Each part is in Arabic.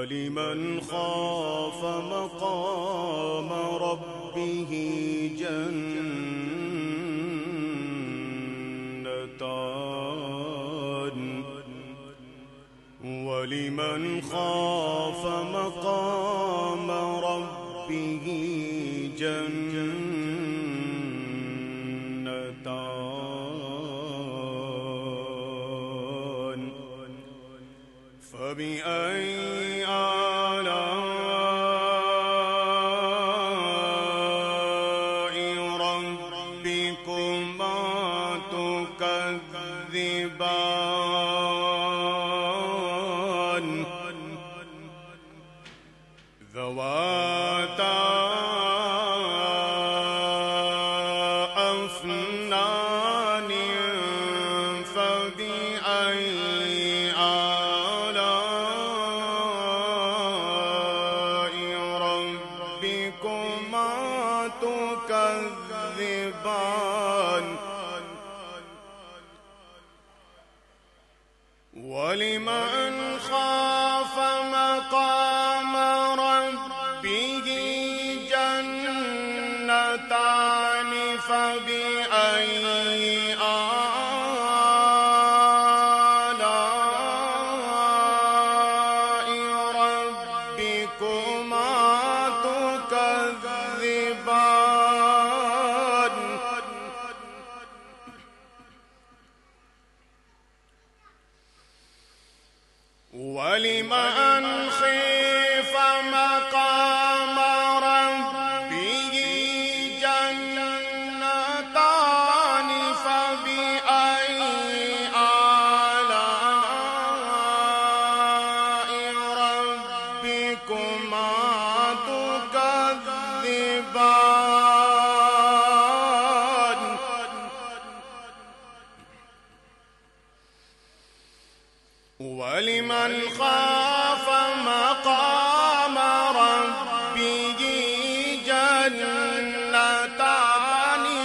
ولمن خاف مقام ربه جنتان ولمن خاف مقام ربه جنتان فبأي آلاء ربكما تكذبان ذواتا أفنان فبأي ربكما تكذبان ولمن خاف مقام ربه جنتان فبأي آلاء ربكما تكذبان ولمن خيف مقام ربه جنتان فبأي آلاء ربكما تكذبان ولمن خاف مقام ربه جنتان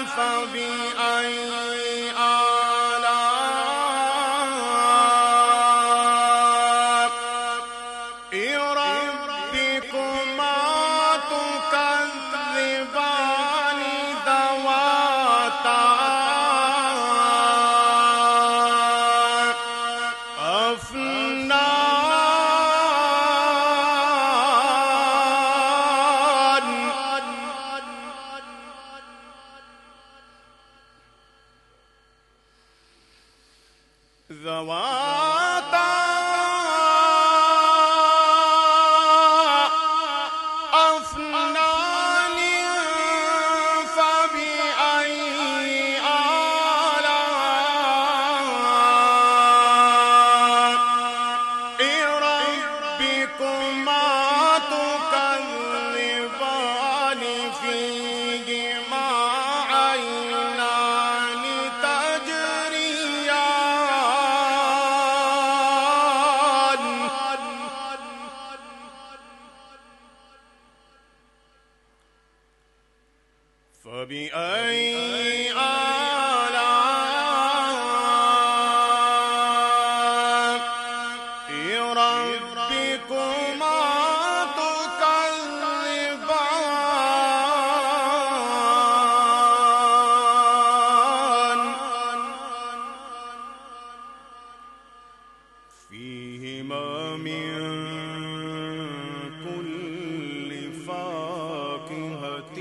فبأي آلاء ربكما تكذبان ذواتا أفنان ذواتا أفنان فبأي ربكما تكذبان فيهما عينان تجريان فبأي ربكما تكذبان فيهما من كل فاكهة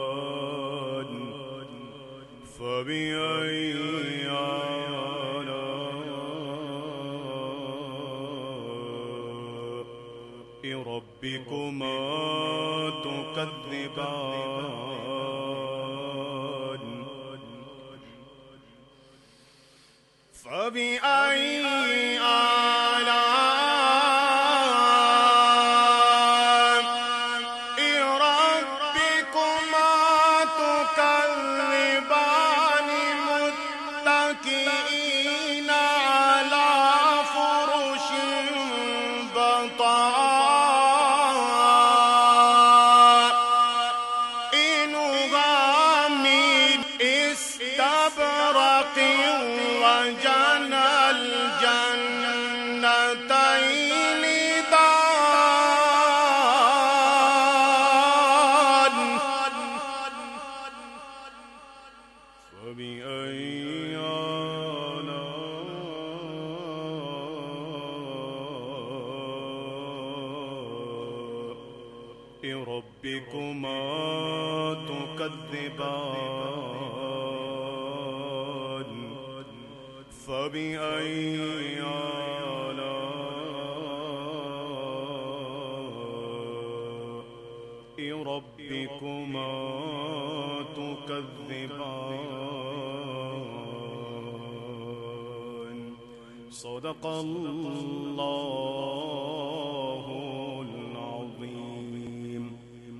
زوجان فبأي ربكما تكذبان فبأي آلاء ربكما تكذبان متكئين على فرش بطائنها من استبرق وجنى فبأي آلاء ربكما تكذبان فبأي آلاء ربكما تكذبان صدق الله